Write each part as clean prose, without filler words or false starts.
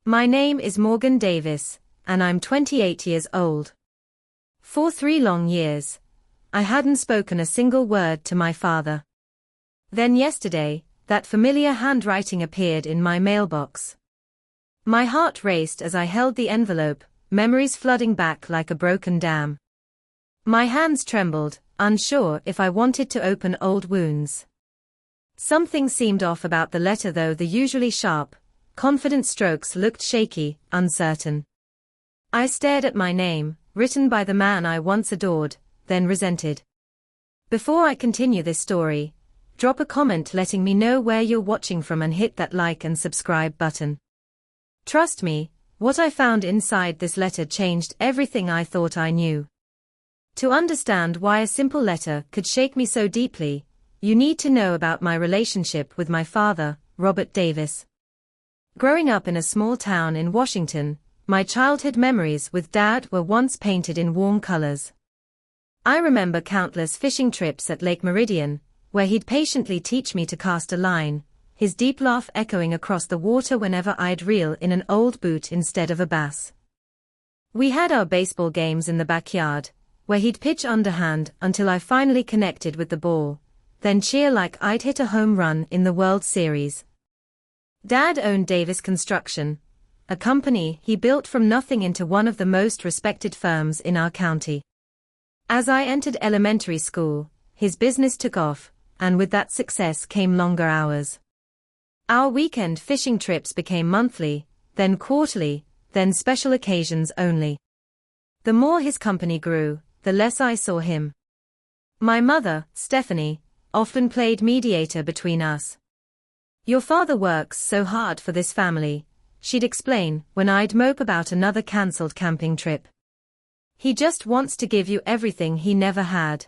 My name is Morgan Davis, and I'm 28 years old. For 3 long years, I hadn't spoken a single word to my father. Then yesterday, that familiar handwriting appeared in my mailbox. My heart raced as I held the envelope, memories flooding back like a broken dam. My hands trembled, unsure if I wanted to open old wounds. Something seemed off about the letter, though the usually sharp, confident strokes looked shaky, uncertain. I stared at my name, written by the man I once adored, then resented. Before I continue this story, drop a comment letting me know where you're watching from and hit that like and subscribe button. Trust me, what I found inside this letter changed everything I thought I knew. To understand why a simple letter could shake me so deeply, you need to know about my relationship with my father, Robert Davis. Growing up in a small town in Washington, my childhood memories with Dad were once painted in warm colors. I remember countless fishing trips at Lake Meridian, where he'd patiently teach me to cast a line, his deep laugh echoing across the water whenever I'd reel in an old boot instead of a bass. We had our baseball games in the backyard, where he'd pitch underhand until I finally connected with the ball, then cheer like I'd hit a home run in the World Series. Dad owned Davis Construction, a company he built from nothing into one of the most respected firms in our county. As I entered elementary school, his business took off, and with that success came longer hours. Our weekend fishing trips became monthly, then quarterly, then special occasions only. The more his company grew, the less I saw him. My mother, Stephanie, often played mediator between us. "Your father works so hard for this family," she'd explain when I'd mope about another cancelled camping trip. "He just wants to give you everything he never had."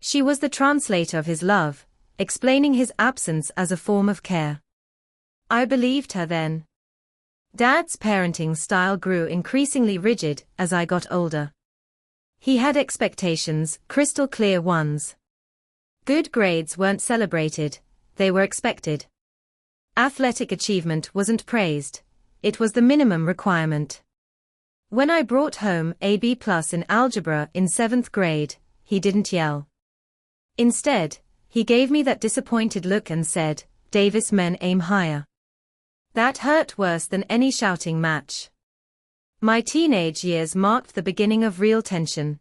She was the translator of his love, explaining his absence as a form of care. I believed her then. Dad's parenting style grew increasingly rigid as I got older. He had expectations, crystal clear ones. Good grades weren't celebrated, they were expected. Athletic achievement wasn't praised, it was the minimum requirement. When I brought home a B+ in algebra in 7th grade, he didn't yell. Instead, he gave me that disappointed look and said, "Davis, men aim higher." That hurt worse than any shouting match. My teenage years marked the beginning of real tension.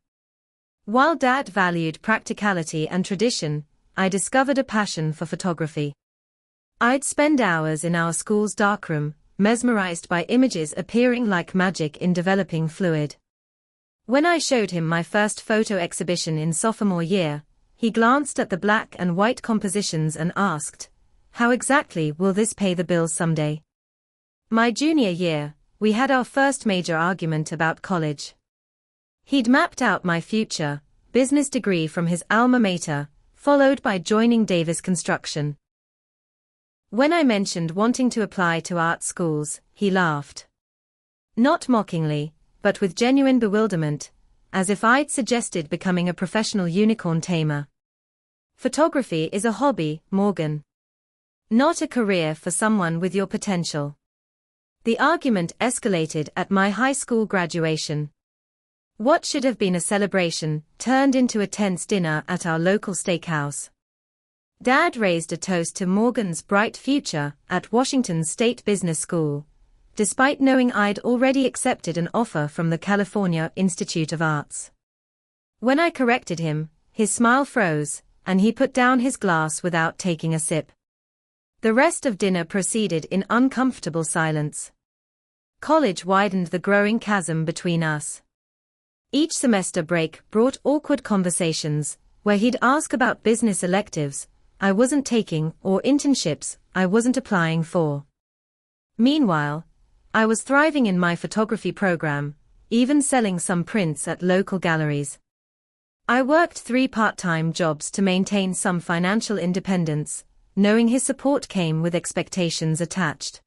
While Dad valued practicality and tradition, I discovered a passion for photography. I'd spend hours in our school's darkroom, mesmerized by images appearing like magic in developing fluid. When I showed him my first photo exhibition in sophomore year, he glanced at the black and white compositions and asked, "How exactly will this pay the bills someday?" My junior year, we had our first major argument about college. He'd mapped out my future, business degree from his alma mater, followed by joining Davis Construction. When I mentioned wanting to apply to art schools, he laughed. Not mockingly, but with genuine bewilderment, as if I'd suggested becoming a professional unicorn tamer. "Photography is a hobby, Morgan. Not a career for someone with your potential." The argument escalated at my high school graduation. What should have been a celebration turned into a tense dinner at our local steakhouse. Dad raised a toast to Morgan's bright future at Washington State Business School, despite knowing I'd already accepted an offer from the California Institute of Arts. When I corrected him, his smile froze, and he put down his glass without taking a sip. The rest of dinner proceeded in uncomfortable silence. College widened the growing chasm between us. Each semester break brought awkward conversations, where he'd ask about business electives I wasn't taking or internships I wasn't applying for. Meanwhile, I was thriving in my photography program, even selling some prints at local galleries. I worked 3 part-time jobs to maintain some financial independence, knowing his support came with expectations attached.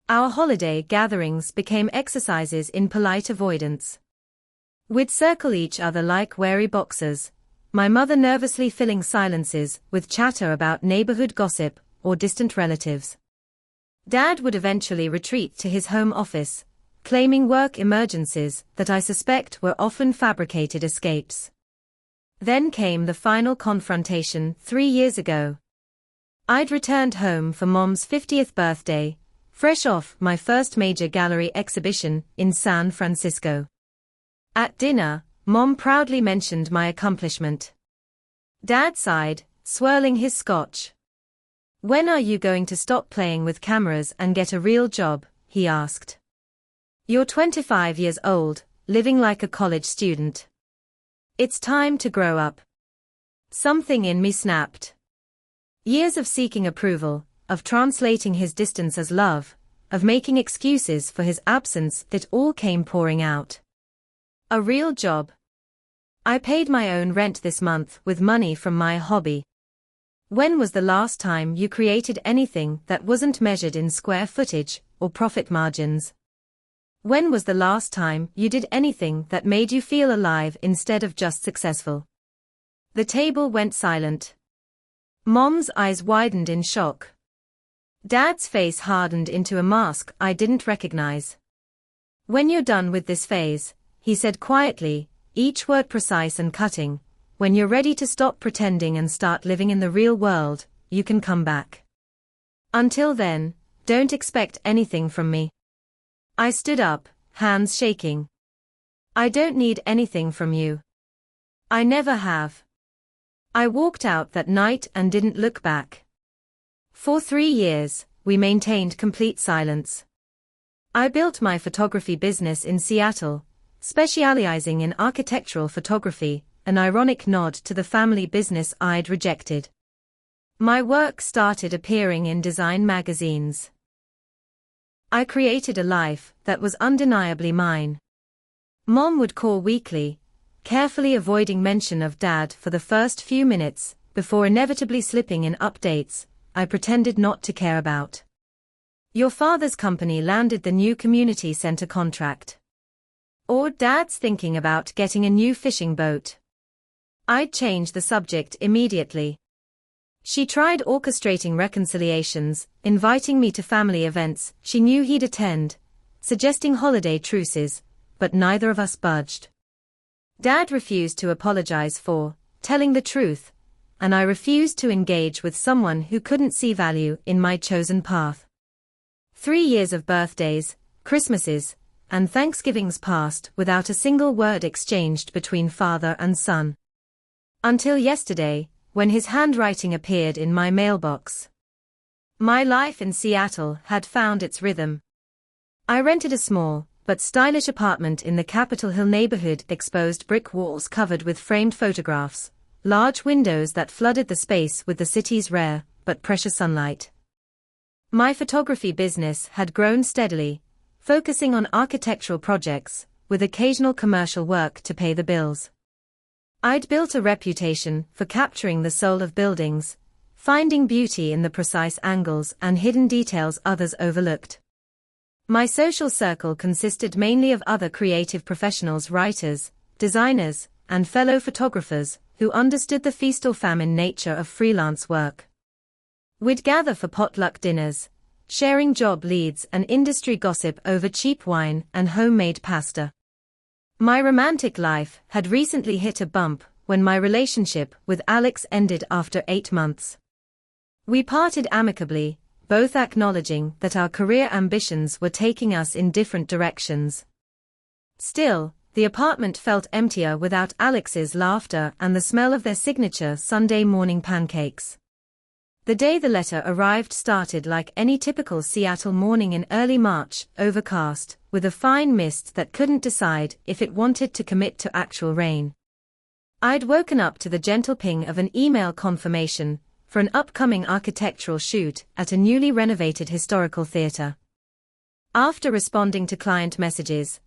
Our holiday gatherings became exercises in polite avoidance. We'd circle each other like wary boxers, my mother nervously filling silences with chatter about neighborhood gossip or distant relatives. Dad would eventually retreat to his home office, claiming work emergencies that I suspect were often fabricated escapes. Then came the final confrontation 3 years ago. I'd returned home for Mom's 50th birthday, fresh off my first major gallery exhibition in San Francisco. At dinner, Mom proudly mentioned my accomplishment. Dad sighed, swirling his scotch. "When are you going to stop playing with cameras and get a real job?" he asked. "You're 25 years old, living like a college student. It's time to grow up." Something in me snapped. Years of seeking approval, of translating his distance as love, of making excuses for his absence, it all came pouring out. A real job. I paid my own rent this month with money from my hobby. When was the last time you created anything that wasn't measured in square footage or profit margins? When was the last time you did anything that made you feel alive instead of just successful? The table went silent. Mom's eyes widened in shock. Dad's face hardened into a mask I didn't recognize. "When you're done with this phase," he said quietly, each word precise and cutting, "when you're ready to stop pretending and start living in the real world, you can come back. Until then, don't expect anything from me." I stood up, hands shaking. "I don't need anything from you. I never have." I walked out that night and didn't look back. For 3 years, we maintained complete silence. I built my photography business in Seattle, specializing in architectural photography, an ironic nod to the family business I'd rejected. My work started appearing in design magazines. I created a life that was undeniably mine. Mom would call weekly, carefully avoiding mention of Dad for the first few minutes, before inevitably slipping in updates I pretended not to care about. "Your father's company landed the new community center contract." Or "Dad's thinking about getting a new fishing boat." I'd change the subject immediately. She tried orchestrating reconciliations, inviting me to family events she knew he'd attend, suggesting holiday truces, but neither of us budged. Dad refused to apologize for telling the truth, and I refused to engage with someone who couldn't see value in my chosen path. 3 years of birthdays, Christmases, and Thanksgivings passed without a single word exchanged between father and son. Until yesterday, when his handwriting appeared in my mailbox. My life in Seattle had found its rhythm. I rented a small, but stylish apartment in the Capitol Hill neighborhood, exposed brick walls covered with framed photographs, large windows that flooded the space with the city's rare, but precious sunlight. My photography business had grown steadily, focusing on architectural projects, with occasional commercial work to pay the bills. I'd built a reputation for capturing the soul of buildings, finding beauty in the precise angles and hidden details others overlooked. My social circle consisted mainly of other creative professionals, writers, designers, and fellow photographers who understood the feast or famine nature of freelance work. We'd gather for potluck dinners, sharing job leads and industry gossip over cheap wine and homemade pasta. My romantic life had recently hit a bump when my relationship with Alex ended after 8 months. We parted amicably, both acknowledging that our career ambitions were taking us in different directions. Still, the apartment felt emptier without Alex's laughter and the smell of their signature Sunday morning pancakes. The day the letter arrived started like any typical Seattle morning in early March, overcast, with a fine mist that couldn't decide if it wanted to commit to actual rain. I'd woken up to the gentle ping of an email confirmation for an upcoming architectural shoot at a newly renovated historical theater. After responding to client messages,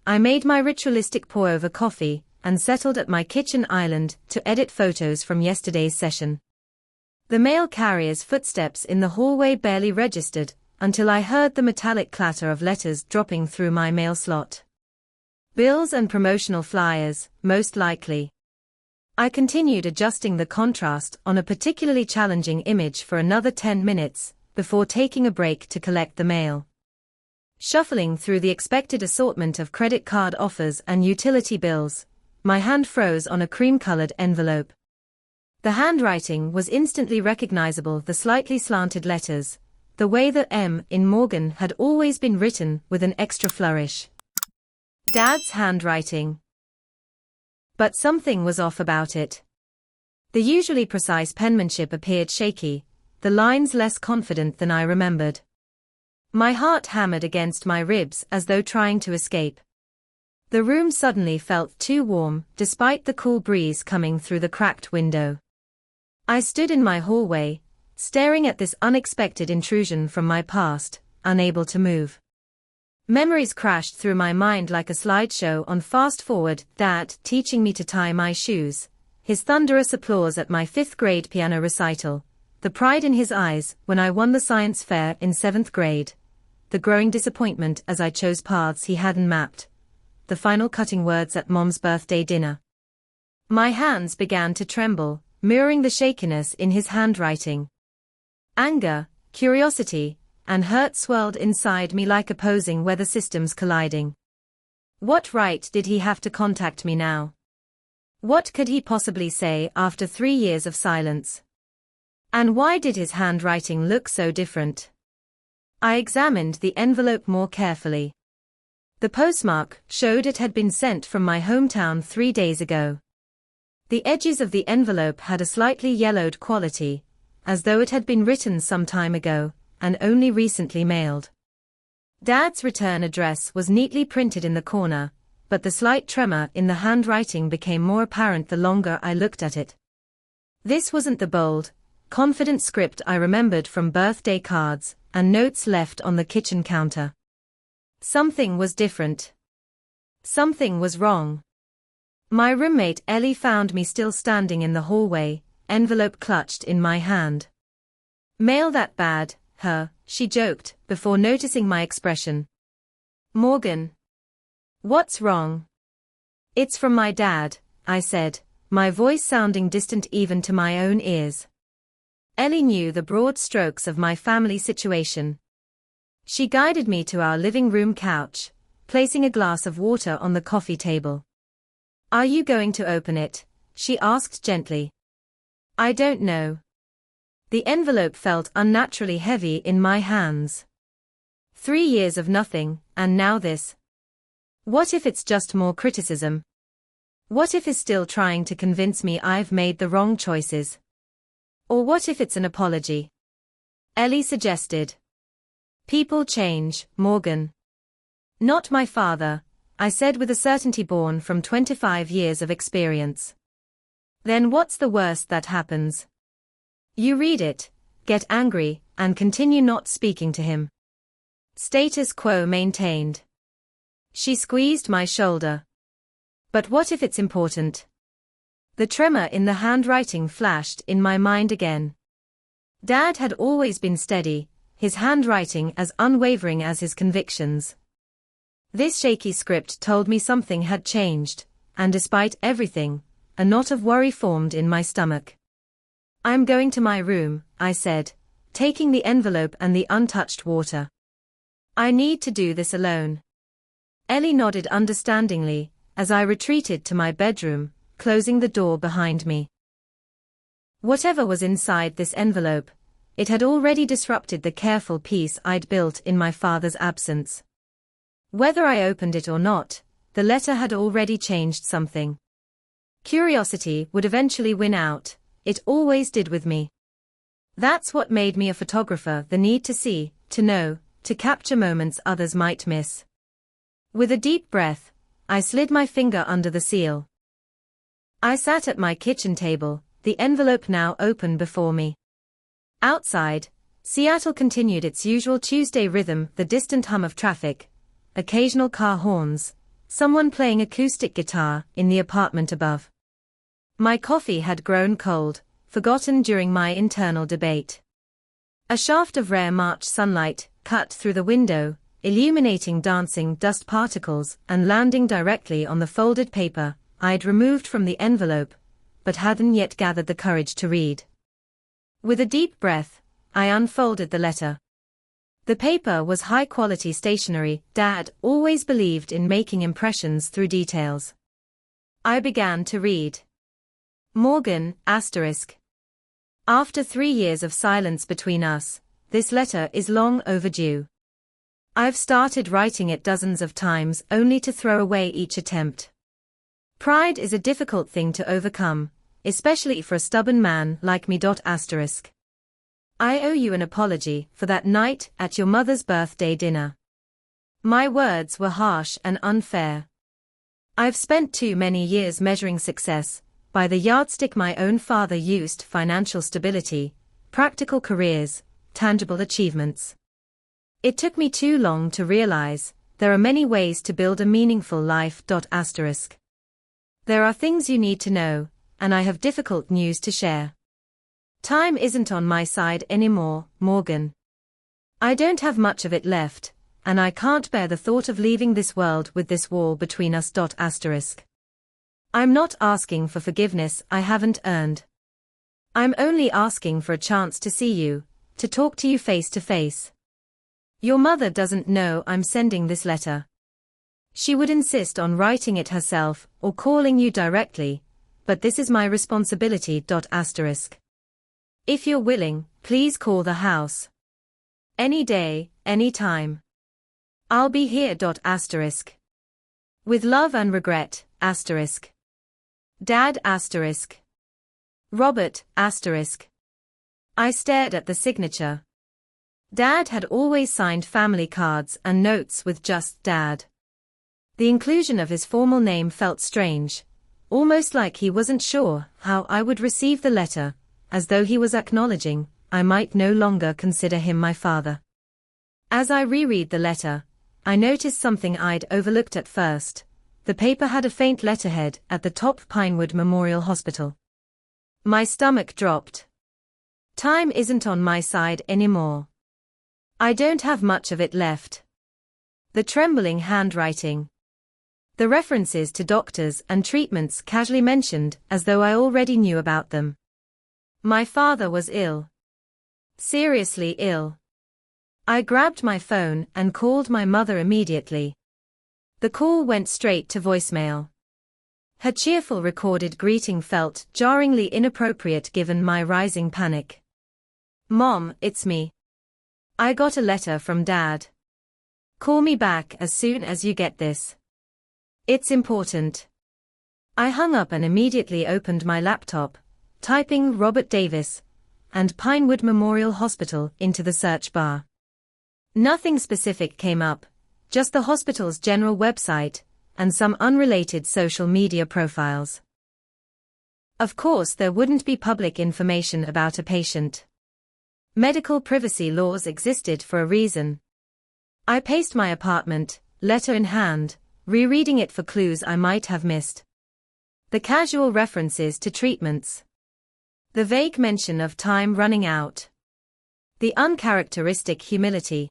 I made my ritualistic pour-over coffee and settled at my kitchen island to edit photos from yesterday's session. The mail carrier's footsteps in the hallway barely registered until I heard the metallic clatter of letters dropping through my mail slot. Bills and promotional flyers, most likely. I continued adjusting the contrast on a particularly challenging image for another 10 minutes, before taking a break to collect the mail. Shuffling through the expected assortment of credit card offers and utility bills, my hand froze on a cream-colored envelope. The handwriting was instantly recognizable, the slightly slanted letters, the way the M in Morgan had always been written with an extra flourish. Dad's handwriting. But something was off about it. The usually precise penmanship appeared shaky, the lines less confident than I remembered. My heart hammered against my ribs as though trying to escape. The room suddenly felt too warm, despite the cool breeze coming through the cracked window. I stood in my hallway, staring at this unexpected intrusion from my past, unable to move. Memories crashed through my mind like a slideshow on fast forward, Dad teaching me to tie my shoes, his thunderous applause at my 5th grade piano recital, the pride in his eyes when I won the science fair in 7th grade, the growing disappointment as I chose paths he hadn't mapped, the final cutting words at Mom's birthday dinner. My hands began to tremble, mirroring the shakiness in his handwriting. Anger, curiosity, and hurt swelled inside me like opposing weather systems colliding. What right did he have to contact me now? What could he possibly say after 3 years of silence? And why did his handwriting look so different? I examined the envelope more carefully. The postmark showed it had been sent from my hometown 3 days ago. The edges of the envelope had a slightly yellowed quality, as though it had been written some time ago, and only recently mailed. Dad's return address was neatly printed in the corner, but the slight tremor in the handwriting became more apparent the longer I looked at it. This wasn't the bold, confident script I remembered from birthday cards and notes left on the kitchen counter. Something was different. Something was wrong. My roommate Ellie found me still standing in the hallway, envelope clutched in my hand. "Mail that bad, huh?" she joked, before noticing my expression. "Morgan. What's wrong?" "It's from my dad," I said, my voice sounding distant even to my own ears. Ellie knew the broad strokes of my family situation. She guided me to our living room couch, placing a glass of water on the coffee table. "Are you going to open it?" she asked gently. "I don't know." The envelope felt unnaturally heavy in my hands. 3 years of nothing, and now this. What if it's just more criticism? What if he's still trying to convince me I've made the wrong choices? Or what if it's an apology? Ellie suggested. "People change, Morgan." "Not my father," I said with a certainty born from 25 years of experience. "Then what's the worst that happens?" "You read it, get angry, and continue not speaking to him." Status quo maintained. She squeezed my shoulder. "But what if it's important?" The tremor in the handwriting flashed in my mind again. Dad had always been steady, his handwriting as unwavering as his convictions. This shaky script told me something had changed, and despite everything, a knot of worry formed in my stomach. "I'm going to my room," I said, taking the envelope and the untouched water. "I need to do this alone." Ellie nodded understandingly, as I retreated to my bedroom, closing the door behind me. Whatever was inside this envelope, it had already disrupted the careful peace I'd built in my father's absence. Whether I opened it or not, the letter had already changed something. Curiosity would eventually win out, it always did with me. That's what made me a photographer, the need to see, to know, to capture moments others might miss. With a deep breath, I slid my finger under the seal. I sat at my kitchen table, the envelope now open before me. Outside, Seattle continued its usual Tuesday rhythm, the distant hum of traffic, occasional car horns, someone playing acoustic guitar in the apartment above. My coffee had grown cold, forgotten during my internal debate. A shaft of rare March sunlight cut through the window, illuminating dancing dust particles and landing directly on the folded paper I'd removed from the envelope, but hadn't yet gathered the courage to read. With a deep breath, I unfolded the letter. The paper was high-quality stationery. Dad always believed in making impressions through details. I began to read. Morgan, asterisk. After 3 years of silence between us, this letter is long overdue. I've started writing it dozens of times only to throw away each attempt. Pride is a difficult thing to overcome, especially for a stubborn man like me. Asterisk. I owe you an apology for that night at your mother's birthday dinner. My words were harsh and unfair. I've spent too many years measuring success by the yardstick my own father used: financial stability, practical careers, tangible achievements. It took me too long to realize there are many ways to build a meaningful life. Asterisk. There are things you need to know, and I have difficult news to share. Time isn't on my side anymore, Morgan. I don't have much of it left, and I can't bear the thought of leaving this world with this wall between us. Asterisk. I'm not asking for forgiveness I haven't earned. I'm only asking for a chance to see you, to talk to you face to face. Your mother doesn't know I'm sending this letter. She would insist on writing it herself or calling you directly, but this is my responsibility. Asterisk. If you're willing, please call the house. Any day, any time. I'll be here. Asterisk. With love and regret, asterisk. Dad, asterisk. Robert, asterisk. I stared at the signature. Dad had always signed family cards and notes with just Dad. The inclusion of his formal name felt strange, almost like he wasn't sure how I would receive the letter, as though he was acknowledging I might no longer consider him my father. As I reread the letter, I noticed something I'd overlooked at first. The paper had a faint letterhead at the top: Pinewood Memorial Hospital. My stomach dropped. Time isn't on my side anymore. I don't have much of it left. The trembling handwriting. The references to doctors and treatments casually mentioned as though I already knew about them. My father was ill. Seriously ill. I grabbed my phone and called my mother immediately. The call went straight to voicemail. Her cheerful recorded greeting felt jarringly inappropriate given my rising panic. Mom, it's me. I got a letter from Dad. Call me back as soon as you get this. It's important. I hung up and immediately opened my laptop, typing Robert Davis and Pinewood Memorial Hospital into the search bar. Nothing specific came up, just the hospital's general website and some unrelated social media profiles. Of course, there wouldn't be public information about a patient. Medical privacy laws existed for a reason. I paced my apartment, letter in hand, rereading it for clues I might have missed. The casual references to treatments. The vague mention of time running out. The uncharacteristic humility.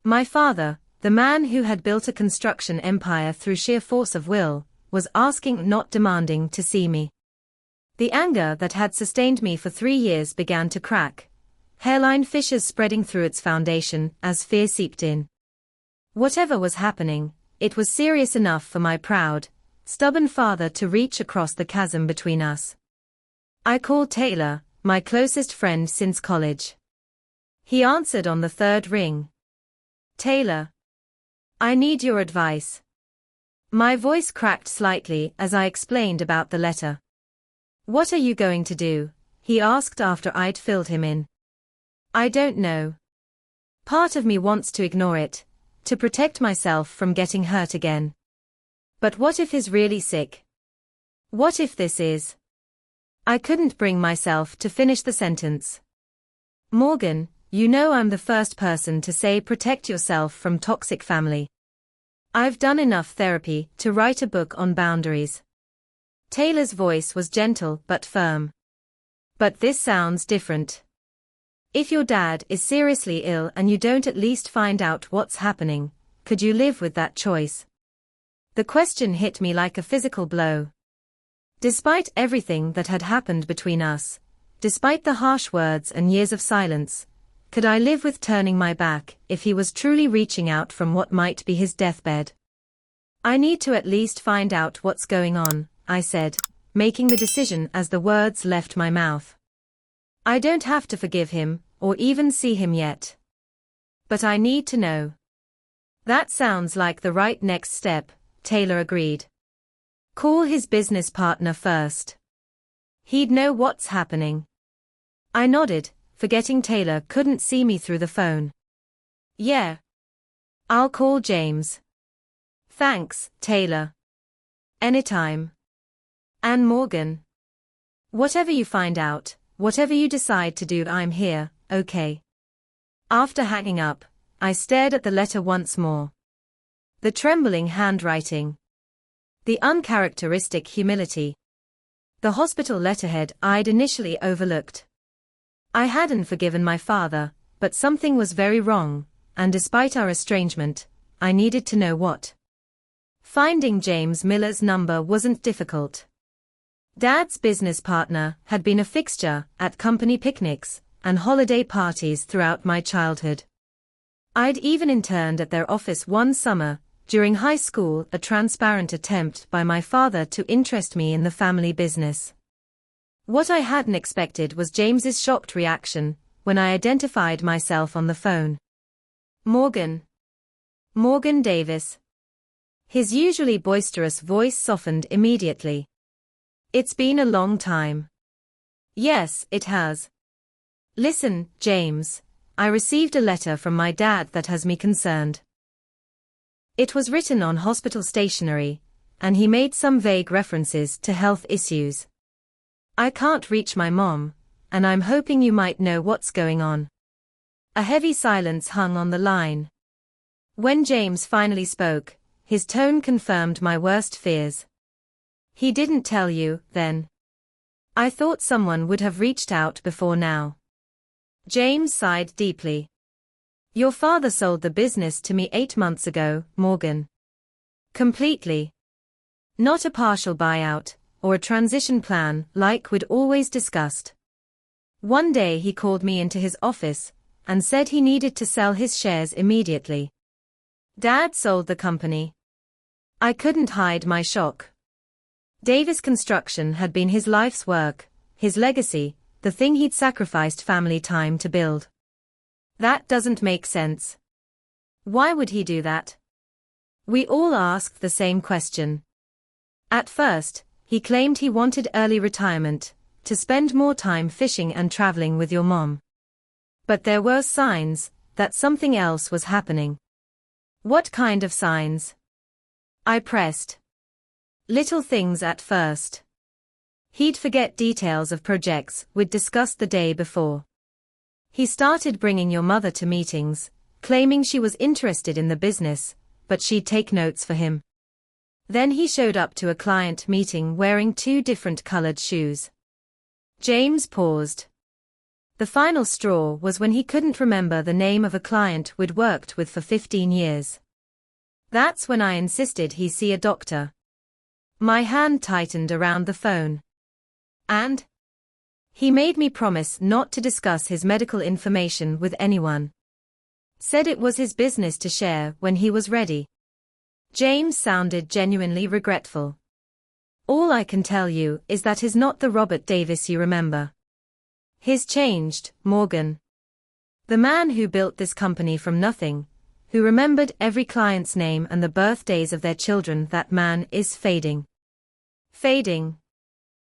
My father, the man who had built a construction empire through sheer force of will, was asking, not demanding, to see me. The anger that had sustained me for 3 years began to crack, hairline fissures spreading through its foundation as fear seeped in. Whatever was happening, it was serious enough for my proud, stubborn father to reach across the chasm between us. I called Taylor, my closest friend since college. He answered on the 3rd ring. Taylor. I need your advice. My voice cracked slightly as I explained about the letter. What are you going to do? He asked after I'd filled him in. I don't know. Part of me wants to ignore it, to protect myself from getting hurt again. But what if he's really sick? What if this is? I couldn't bring myself to finish the sentence. Morgan, you know I'm the first person to say protect yourself from toxic family. I've done enough therapy to write a book on boundaries. Taylor's voice was gentle but firm. But this sounds different. If your dad is seriously ill and you don't at least find out what's happening, could you live with that choice? The question hit me like a physical blow. Despite everything that had happened between us, despite the harsh words and years of silence, Could I live with turning my back if he was truly reaching out from what might be his deathbed? I need to at least find out what's going on, I said, making the decision as the words left my mouth. I don't have to forgive him, or even see him yet. But I need to know. That sounds like the right next step, Taylor agreed. Call his business partner first. He'd know what's happening. I nodded, forgetting Taylor couldn't see me through the phone. Yeah. I'll call James. Thanks, Taylor. Anytime. And Morgan. Whatever you find out, whatever you decide to do, I'm here, okay? After hanging up, I stared at the letter once more. The trembling handwriting. The uncharacteristic humility. The hospital letterhead I'd initially overlooked. I hadn't forgiven my father, but something was very wrong, and despite our estrangement, I needed to know what. Finding James Miller's number wasn't difficult. Dad's business partner had been a fixture at company picnics and holiday parties throughout my childhood. I'd even interned at their office one summer, during high school, a transparent attempt by my father to interest me in the family business. What I hadn't expected was James's shocked reaction when I identified myself on the phone. Morgan. Morgan Davis. His usually boisterous voice softened immediately. It's been a long time. Yes, it has. Listen, James, I received a letter from my dad that has me concerned. It was written on hospital stationery, and he made some vague references to health issues. I can't reach my mom, and I'm hoping you might know what's going on. A heavy silence hung on the line. When James finally spoke, his tone confirmed my worst fears. He didn't tell you, then? I thought someone would have reached out before now. James sighed deeply. Your father sold the business to me 8 months ago, Morgan. Completely. Not a partial buyout, or a transition plan like we'd always discussed. One day he called me into his office and said he needed to sell his shares immediately. Dad sold the company. I couldn't hide my shock. Davis Construction had been his life's work, his legacy, the thing he'd sacrificed family time to build. That doesn't make sense. Why would he do that? We all asked the same question. At first, he claimed he wanted early retirement, to spend more time fishing and traveling with your mom. But there were signs that something else was happening. What kind of signs? I pressed. Little things at first. He'd forget details of projects we'd discussed the day before. He started bringing your mother to meetings, claiming she was interested in the business, but she'd take notes for him. Then he showed up to a client meeting wearing 2 different colored shoes. James paused. The final straw was when he couldn't remember the name of a client we'd worked with for 15 years. That's when I insisted he see a doctor. My hand tightened around the phone. And? He made me promise not to discuss his medical information with anyone. Said it was his business to share when he was ready. James sounded genuinely regretful. All I can tell you is that he's not the Robert Davis you remember. He's changed, Morgan. The man who built this company from nothing, who remembered every client's name and the birthdays of their children, that man is fading. Fading.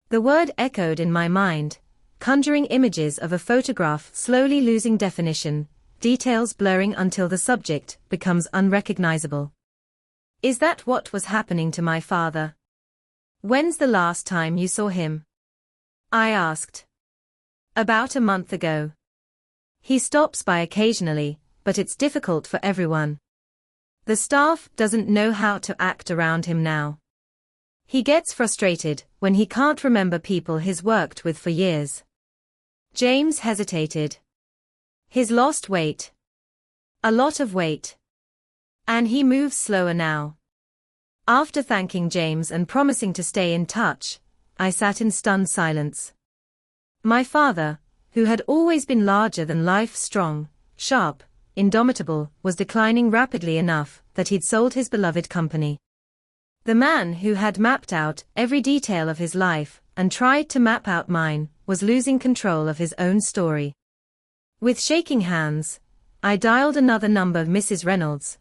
The word echoed in my mind, conjuring images of a photograph slowly losing definition, details blurring until the subject becomes unrecognizable. Is that what was happening to my father? When's the last time you saw him? I asked. About a month ago. He stops by occasionally, but it's difficult for everyone. The staff doesn't know how to act around him now. He gets frustrated when he can't remember people he's worked with for years. James hesitated. He's lost weight. A lot of weight. And he moves slower now. After thanking James and promising to stay in touch, I sat in stunned silence. My father, who had always been larger than life, strong, sharp, indomitable, was declining rapidly enough that he'd sold his beloved company. The man who had mapped out every detail of his life and tried to map out mine was losing control of his own story. With shaking hands, I dialed another number. Mrs. Reynolds,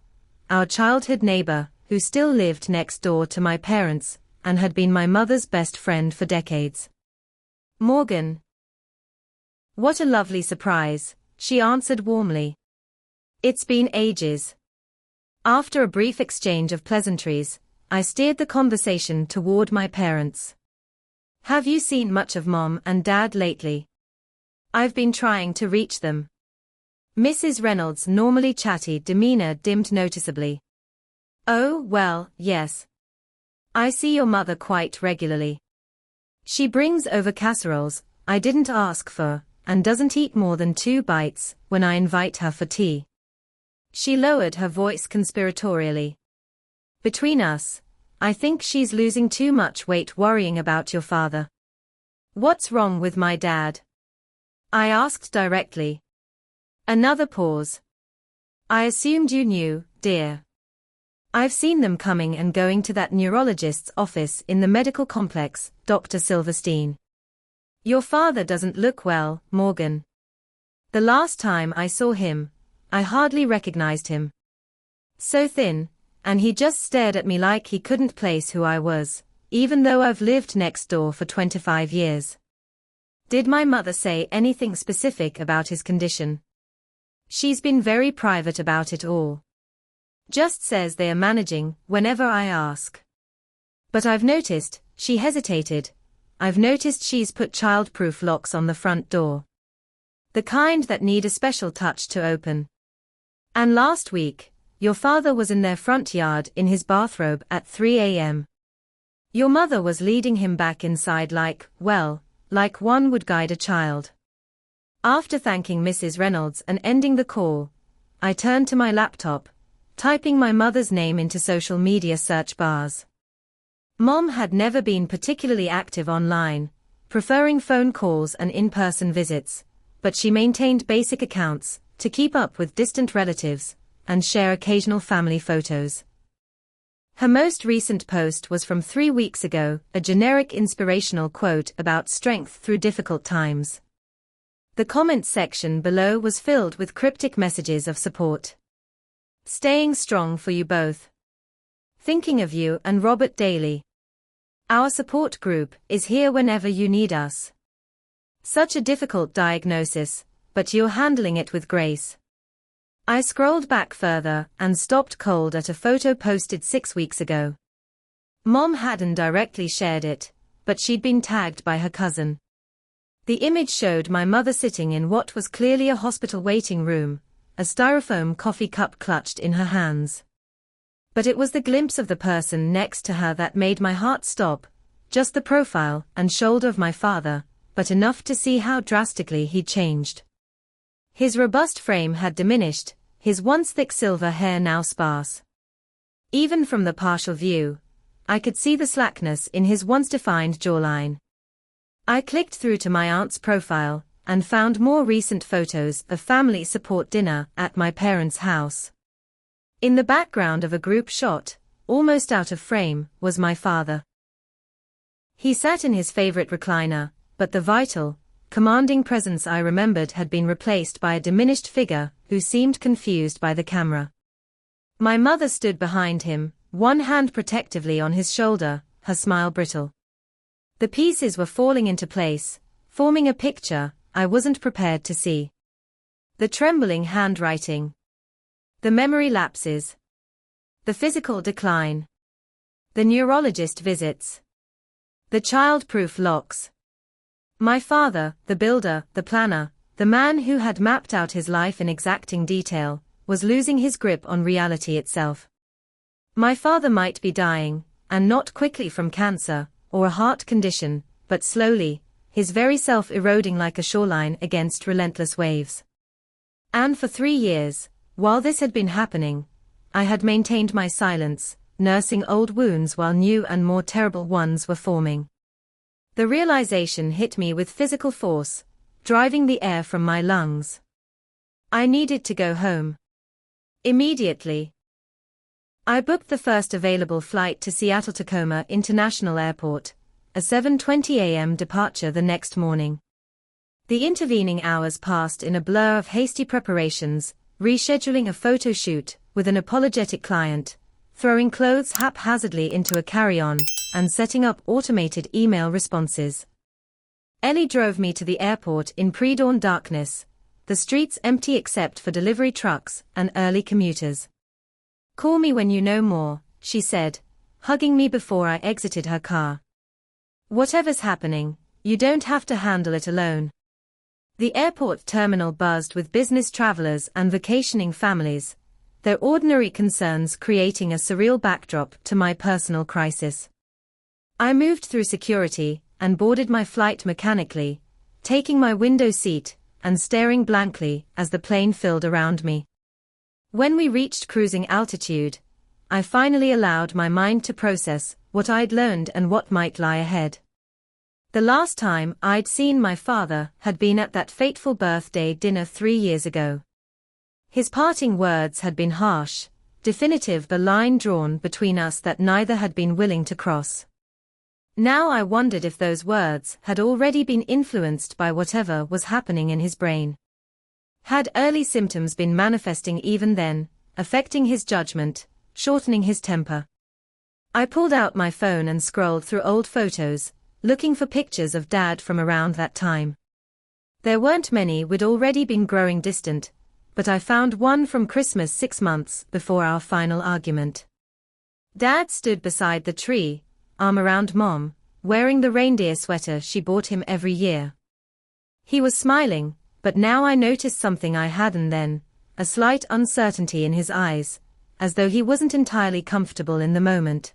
our childhood neighbor, who still lived next door to my parents and had been my mother's best friend for decades. Morgan. What a lovely surprise, she answered warmly. It's been ages. After a brief exchange of pleasantries, I steered the conversation toward my parents. Have you seen much of Mom and Dad lately? I've been trying to reach them. Mrs. Reynolds' normally chatty demeanor dimmed noticeably. Oh, well, yes. I see your mother quite regularly. She brings over casseroles I didn't ask for, and doesn't eat more than 2 bites when I invite her for tea. She lowered her voice conspiratorially. Between us, I think she's losing too much weight worrying about your father. What's wrong with my dad? I asked directly. Another pause. I assumed you knew, dear. I've seen them coming and going to that neurologist's office in the medical complex, Dr. Silverstein. Your father doesn't look well, Morgan. The last time I saw him, I hardly recognized him. So thin, and he just stared at me like he couldn't place who I was, even though I've lived next door for 25 years. Did my mother say anything specific about his condition? She's been very private about it all. Just says they are managing whenever I ask. But I've noticed, she hesitated, I've noticed she's put child-proof locks on the front door. The kind that need a special touch to open. And last week, your father was in their front yard in his bathrobe at 3 a.m. Your mother was leading him back inside like one would guide a child. After thanking Mrs. Reynolds and ending the call, I turned to my laptop, typing my mother's name into social media search bars. Mom had never been particularly active online, preferring phone calls and in-person visits, but she maintained basic accounts to keep up with distant relatives and share occasional family photos. Her most recent post was from 3 weeks ago, a generic inspirational quote about strength through difficult times. The comments section below was filled with cryptic messages of support. Staying strong for you both. Thinking of you and Robert daily. Our support group is here whenever you need us. Such a difficult diagnosis, but you're handling it with grace. I scrolled back further and stopped cold at a photo posted 6 weeks ago. Mom hadn't directly shared it, but she'd been tagged by her cousin. The image showed my mother sitting in what was clearly a hospital waiting room, a styrofoam coffee cup clutched in her hands. But it was the glimpse of the person next to her that made my heart stop, just the profile and shoulder of my father, but enough to see how drastically he'd changed. His robust frame had diminished, his once thick silver hair now sparse. Even from the partial view, I could see the slackness in his once defined jawline. I clicked through to my aunt's profile and found more recent photos of family support dinner at my parents' house. In the background of a group shot, almost out of frame, was my father. He sat in his favorite recliner, but the vital, commanding presence I remembered had been replaced by a diminished figure who seemed confused by the camera. My mother stood behind him, one hand protectively on his shoulder, her smile brittle. The pieces were falling into place, forming a picture I wasn't prepared to see. The trembling handwriting. The memory lapses. The physical decline. The neurologist visits. The child-proof locks. My father, the builder, the planner, the man who had mapped out his life in exacting detail, was losing his grip on reality itself. My father might be dying, and not quickly from cancer, or a heart condition, but slowly, his very self eroding like a shoreline against relentless waves. And for 3 years, while this had been happening, I had maintained my silence, nursing old wounds while new and more terrible ones were forming. The realization hit me with physical force, driving the air from my lungs. I needed to go home. Immediately. I booked the first available flight to Seattle-Tacoma International Airport, a 7:20 a.m. departure the next morning. The intervening hours passed in a blur of hasty preparations, rescheduling a photo shoot with an apologetic client, throwing clothes haphazardly into a carry-on, and setting up automated email responses. Ellie drove me to the airport in pre-dawn darkness, the streets empty except for delivery trucks and early commuters. "Call me when you know more," she said, hugging me before I exited her car. "Whatever's happening, you don't have to handle it alone." The airport terminal buzzed with business travelers and vacationing families, their ordinary concerns creating a surreal backdrop to my personal crisis. I moved through security and boarded my flight mechanically, taking my window seat and staring blankly as the plane filled around me. When we reached cruising altitude, I finally allowed my mind to process what I'd learned and what might lie ahead. The last time I'd seen my father had been at that fateful birthday dinner 3 years ago. His parting words had been harsh, definitive, the line drawn between us that neither had been willing to cross. Now I wondered if those words had already been influenced by whatever was happening in his brain. Had early symptoms been manifesting even then, affecting his judgment, shortening his temper? I pulled out my phone and scrolled through old photos, looking for pictures of Dad from around that time. There weren't many, we'd already been growing distant, but I found one from Christmas 6 months before our final argument. Dad stood beside the tree, arm around Mom, wearing the reindeer sweater she bought him every year. He was smiling, but now I noticed something I hadn't then, a slight uncertainty in his eyes, as though he wasn't entirely comfortable in the moment.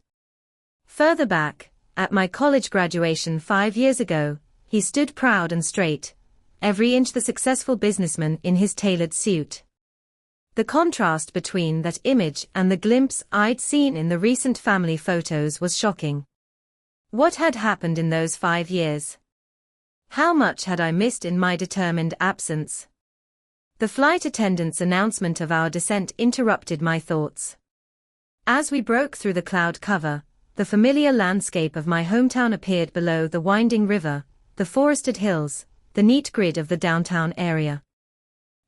Further back, at my college graduation 5 years ago, he stood proud and straight, every inch the successful businessman in his tailored suit. The contrast between that image and the glimpse I'd seen in the recent family photos was shocking. What had happened in those 5 years? How much had I missed in my determined absence? The flight attendant's announcement of our descent interrupted my thoughts. As we broke through the cloud cover, the familiar landscape of my hometown appeared below the winding river, the forested hills, the neat grid of the downtown area.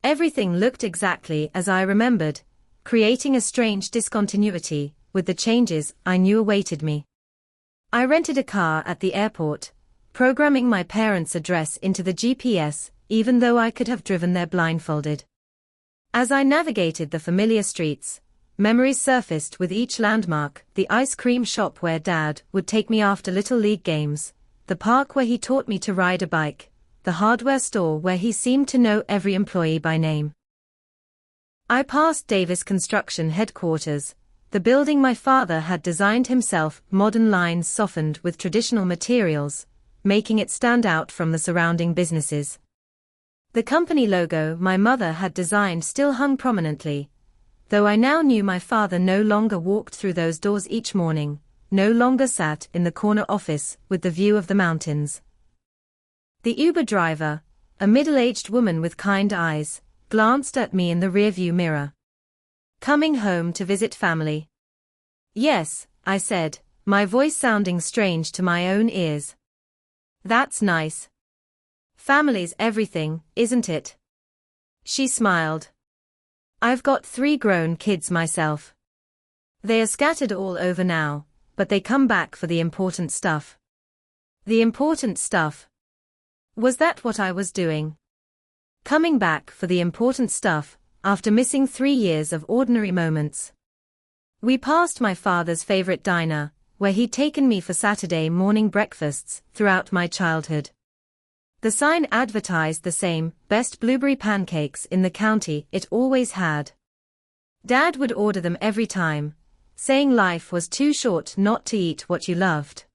Everything looked exactly as I remembered, creating a strange discontinuity with the changes I knew awaited me. I rented a car at the airport, programming my parents' address into the GPS, even though I could have driven there blindfolded. As I navigated the familiar streets, memories surfaced with each landmark: the ice cream shop where Dad would take me after Little League games, the park where he taught me to ride a bike, the hardware store where he seemed to know every employee by name. I passed Davis Construction Headquarters, the building my father had designed himself, modern lines softened with traditional materials, making it stand out from the surrounding businesses. The company logo my mother had designed still hung prominently, though I now knew my father no longer walked through those doors each morning, no longer sat in the corner office with the view of the mountains. The Uber driver, a middle-aged woman with kind eyes, glanced at me in the rearview mirror. "Coming home to visit family?" "Yes," I said, my voice sounding strange to my own ears. "That's nice. Family's everything, isn't it?" She smiled. "I've got 3 grown kids myself. They are scattered all over now, but they come back for the important stuff." The important stuff? Was that what I was doing? Coming back for the important stuff, after missing 3 years of ordinary moments? We passed my father's favorite diner, where he'd taken me for Saturday morning breakfasts throughout my childhood. The sign advertised the same, best blueberry pancakes in the county it always had. Dad would order them every time, saying life was too short not to eat what you loved.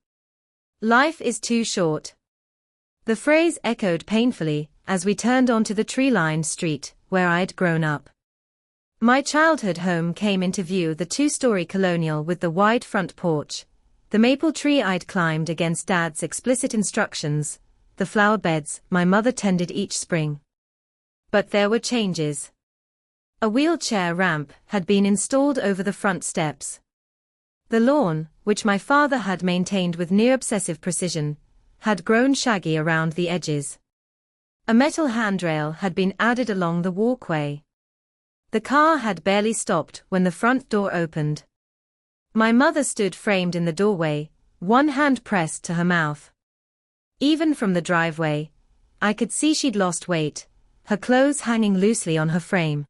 Life is too short. The phrase echoed painfully as we turned onto the tree-lined street where I'd grown up. My childhood home came into view: the 2-story colonial with the wide front porch, the maple tree I'd climbed against Dad's explicit instructions, the flower beds my mother tended each spring. But there were changes. A wheelchair ramp had been installed over the front steps. The lawn, which my father had maintained with near-obsessive precision, had grown shaggy around the edges. A metal handrail had been added along the walkway. The car had barely stopped when the front door opened. My mother stood framed in the doorway, one hand pressed to her mouth. Even from the driveway, I could see she'd lost weight, her clothes hanging loosely on her frame.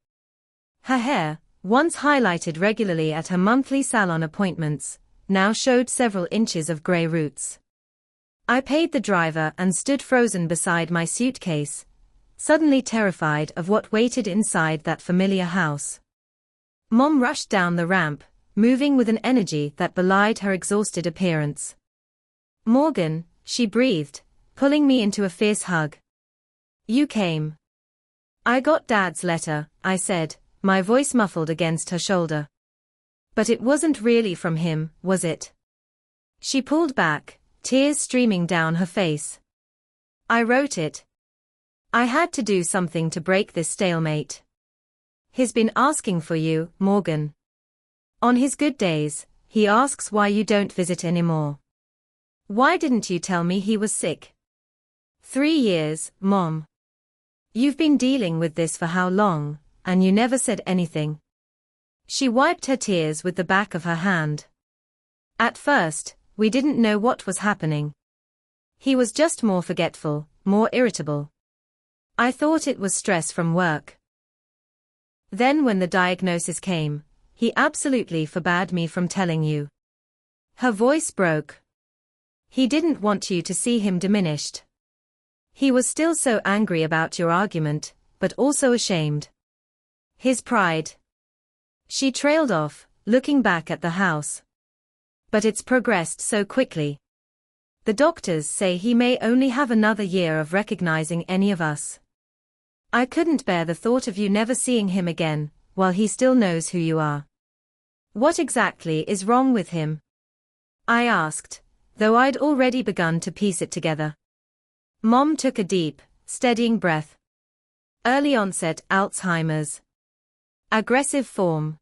Her hair, once highlighted regularly at her monthly salon appointments, now showed several inches of grey roots. I paid the driver and stood frozen beside my suitcase, suddenly terrified of what waited inside that familiar house. Mom rushed down the ramp, moving with an energy that belied her exhausted appearance. "Morgan," she breathed, pulling me into a fierce hug. "You came." "I got Dad's letter," I said, my voice muffled against her shoulder. "But it wasn't really from him, was it?" She pulled back, tears streaming down her face. "I wrote it. I had to do something to break this stalemate. He's been asking for you, Morgan. On his good days, he asks why you don't visit anymore. Why didn't you tell me he was sick?" 3 years, Mom. You've been dealing with this for how long, and you never said anything." She wiped her tears with the back of her hand. "At first, we didn't know what was happening. He was just more forgetful, more irritable. I thought it was stress from work. Then when the diagnosis came, he absolutely forbade me from telling you." Her voice broke. "He didn't want you to see him diminished. He was still so angry about your argument, but also ashamed. His pride." She trailed off, looking back at the house. "But it's progressed so quickly. The doctors say he may only have another year of recognizing any of us. I couldn't bear the thought of you never seeing him again, while he still knows who you are." "What exactly is wrong with him?" I asked, though I'd already begun to piece it together. Mom took a deep, steadying breath. "Early onset Alzheimer's. Aggressive form.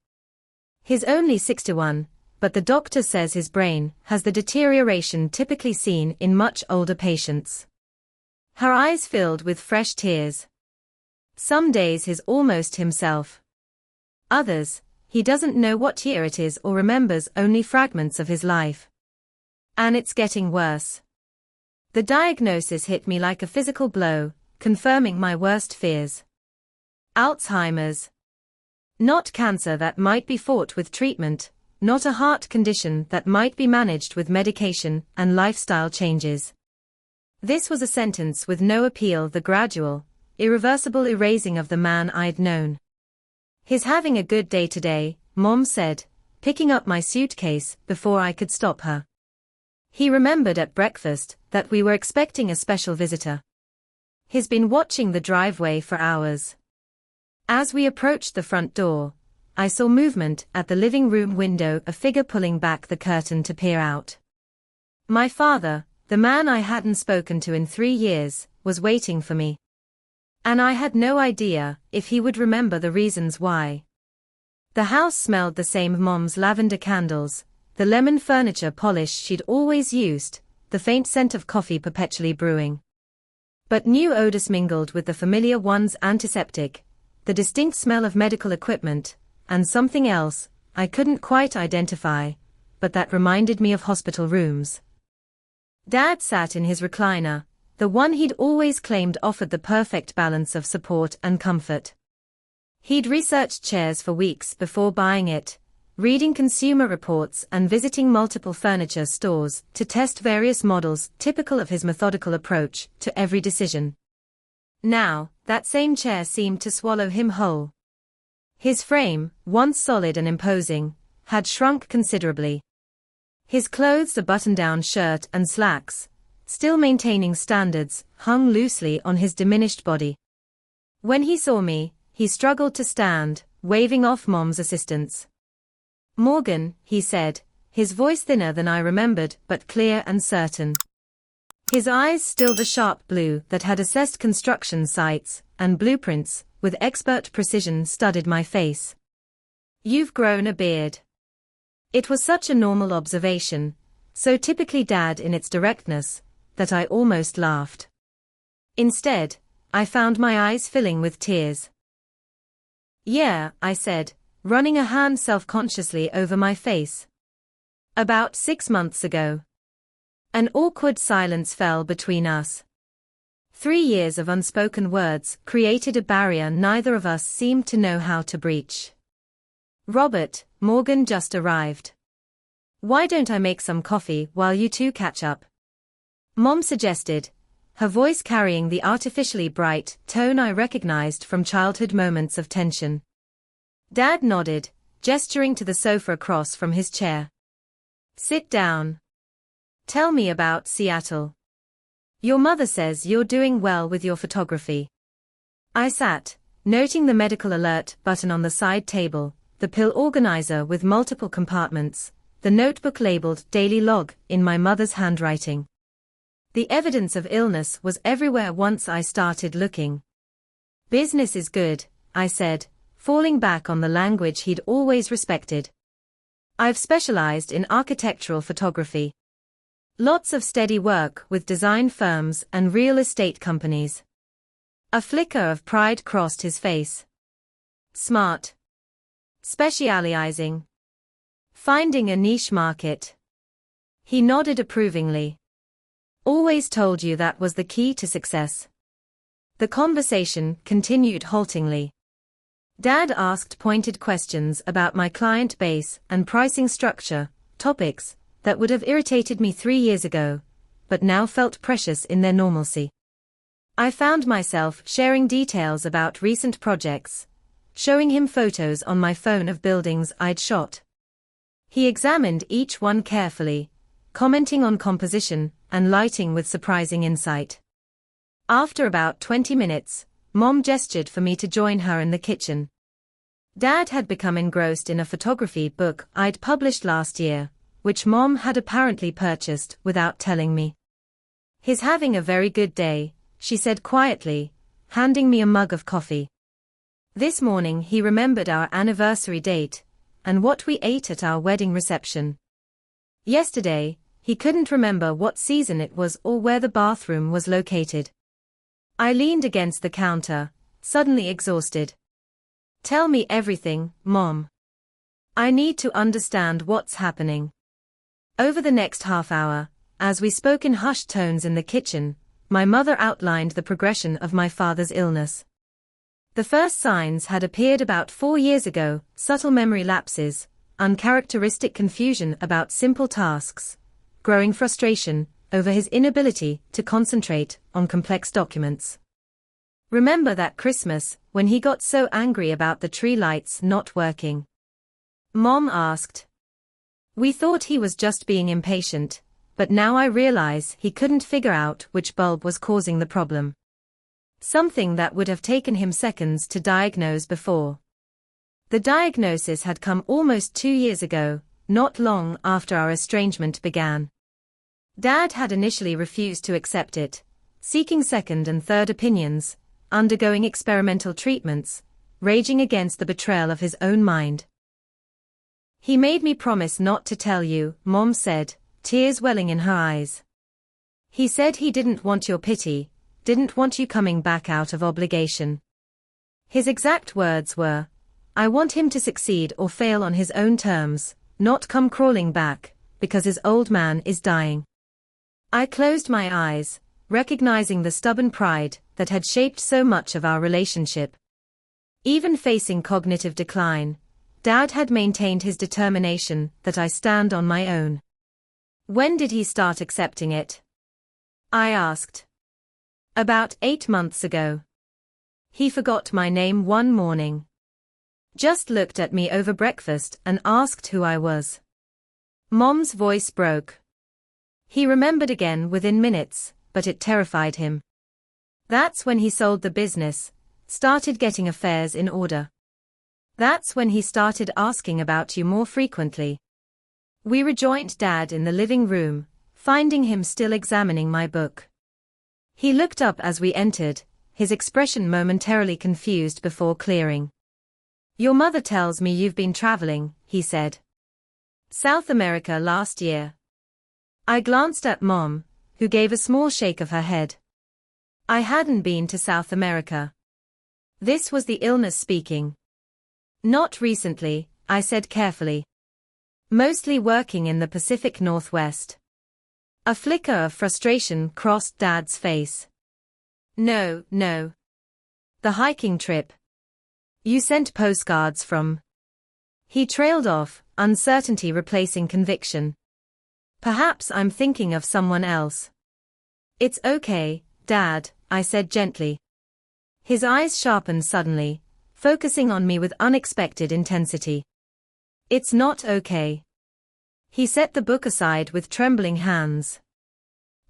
He's only 61, but the doctor says his brain has the deterioration typically seen in much older patients." Her eyes filled with fresh tears. "Some days he's almost himself. Others, he doesn't know what year it is or remembers only fragments of his life. And it's getting worse." The diagnosis hit me like a physical blow, confirming my worst fears. Alzheimer's. Not cancer that might be fought with treatment, not a heart condition that might be managed with medication and lifestyle changes. This was a sentence with no appeal, the gradual, irreversible erasing of the man I'd known. "He's having a good day today," Mom said, picking up my suitcase before I could stop her. "He remembered at breakfast that we were expecting a special visitor. He's been watching the driveway for hours." As we approached the front door, I saw movement at the living room window, a figure pulling back the curtain to peer out. My father, the man I hadn't spoken to in 3 years, was waiting for me. And I had no idea if he would remember the reasons why. The house smelled the same, Mom's lavender candles, the lemon furniture polish she'd always used, the faint scent of coffee perpetually brewing. But new odors mingled with the familiar ones: antiseptic, the distinct smell of medical equipment, and something else I couldn't quite identify, but that reminded me of hospital rooms. Dad sat in his recliner, the one he'd always claimed offered the perfect balance of support and comfort. He'd researched chairs for weeks before buying it, reading consumer reports and visiting multiple furniture stores to test various models, typical of his methodical approach to every decision. Now, that same chair seemed to swallow him whole. His frame, once solid and imposing, had shrunk considerably. His clothes, a button-down shirt and slacks, still maintaining standards, hung loosely on his diminished body. When he saw me, he struggled to stand, waving off Mom's assistance. "Morgan," he said, his voice thinner than I remembered but clear and certain. His eyes, still the sharp blue that had assessed construction sites and blueprints, with expert precision studied my face. "You've grown a beard." It was such a normal observation, so typically Dad in its directness, that I almost laughed. Instead, I found my eyes filling with tears. "Yeah," I said, running a hand self-consciously over my face. "About 6 months ago." An awkward silence fell between us. 3 years of unspoken words created a barrier neither of us seemed to know how to breach. "Robert, Morgan just arrived. Why don't I make some coffee while you two catch up?" Mom suggested, her voice carrying the artificially bright tone I recognized from childhood moments of tension. Dad nodded, gesturing to the sofa across from his chair. "Sit down. Tell me about Seattle. Your mother says you're doing well with your photography." I sat, noting the medical alert button on the side table, the pill organizer with multiple compartments, the notebook labeled daily log in my mother's handwriting. The evidence of illness was everywhere once I started looking. "Business is good," I said, falling back on the language he'd always respected. "I've specialized in architectural photography. Lots of steady work with design firms and real estate companies." A flicker of pride crossed his face. "Smart. Specializing. Finding a niche market." He nodded approvingly. "Always told you that was the key to success." The conversation continued haltingly. Dad asked pointed questions about my client base and pricing structure, topics that would have irritated me 3 years ago, but now felt precious in their normalcy. I found myself sharing details about recent projects, showing him photos on my phone of buildings I'd shot. He examined each one carefully, commenting on composition and lighting with surprising insight. After about 20 minutes, Mom gestured for me to join her in the kitchen. Dad had become engrossed in a photography book I'd published last year, which Mom had apparently purchased without telling me. "He's having a very good day," she said quietly, handing me a mug of coffee. This morning he remembered our anniversary date, and what we ate at our wedding reception. Yesterday, he couldn't remember what season it was or where the bathroom was located. I leaned against the counter, suddenly exhausted. "Tell me everything, Mom. I need to understand what's happening." Over the next half hour, as we spoke in hushed tones in the kitchen, my mother outlined the progression of my father's illness. The first signs had appeared about 4 years ago: subtle memory lapses, uncharacteristic confusion about simple tasks, growing frustration over his inability to concentrate on complex documents. "Remember that Christmas, when he got so angry about the tree lights not working?" Mom asked. "We thought he was just being impatient, but now I realize he couldn't figure out which bulb was causing the problem. Something that would have taken him seconds to diagnose before. The diagnosis had come almost 2 years ago, not long after our estrangement began. Dad had initially refused to accept it, seeking second and third opinions, undergoing experimental treatments, raging against the betrayal of his own mind. "He made me promise not to tell you," Mom said, tears welling in her eyes. "He said he didn't want your pity, didn't want you coming back out of obligation. His exact words were, 'I want him to succeed or fail on his own terms, not come crawling back, because his old man is dying.'" I closed my eyes, recognizing the stubborn pride that had shaped so much of our relationship. Even facing cognitive decline, Dad had maintained his determination that I stand on my own. "When did he start accepting it?" I asked. "About 8 months ago. He forgot my name one morning. Just looked at me over breakfast and asked who I was." Mom's voice broke. "He remembered again within minutes, but it terrified him. That's when he sold the business, started getting affairs in order. That's when he started asking about you more frequently." We rejoined Dad in the living room, finding him still examining my book. He looked up as we entered, his expression momentarily confused before clearing. "Your mother tells me you've been traveling," he said. "South America last year." I glanced at Mom, who gave a small shake of her head. I hadn't been to South America. This was the illness speaking. "Not recently," I said carefully. "Mostly working in the Pacific Northwest." A flicker of frustration crossed Dad's face. No. The hiking trip. You sent postcards from." He trailed off, uncertainty replacing conviction. "Perhaps I'm thinking of someone else." "It's okay, Dad," I said gently. His eyes sharpened suddenly, focusing on me with unexpected intensity. "It's not okay." He set the book aside with trembling hands.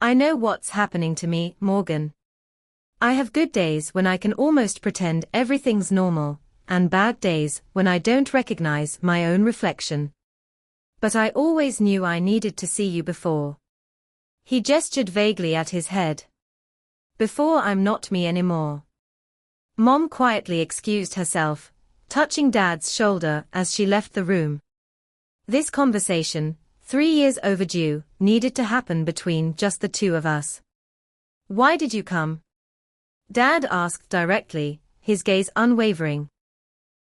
"I know what's happening to me, Morgan. I have good days when I can almost pretend everything's normal, and bad days when I don't recognize my own reflection. But I always knew I needed to see you before." He gestured vaguely at his head. "Before I'm not me anymore." Mom quietly excused herself, touching Dad's shoulder as she left the room. This conversation, 3 years overdue, needed to happen between just the two of us. "Why did you come?" Dad asked directly, his gaze unwavering.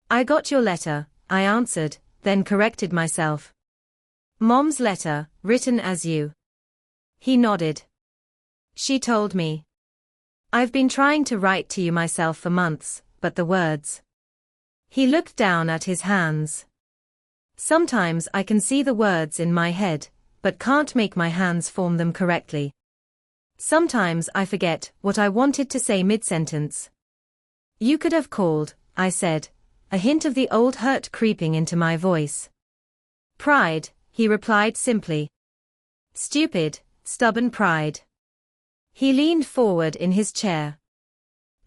"I got your letter," I answered, then corrected myself. "Mom's letter, written as you." He nodded. "She told me. I've been trying to write to you myself for months, but the words." He looked down at his hands. "Sometimes I can see the words in my head, but can't make my hands form them correctly. Sometimes I forget what I wanted to say mid-sentence." "You could have called," I said, a hint of the old hurt creeping into my voice. "Pride," he replied simply. "Stupid, stubborn pride." He leaned forward in his chair.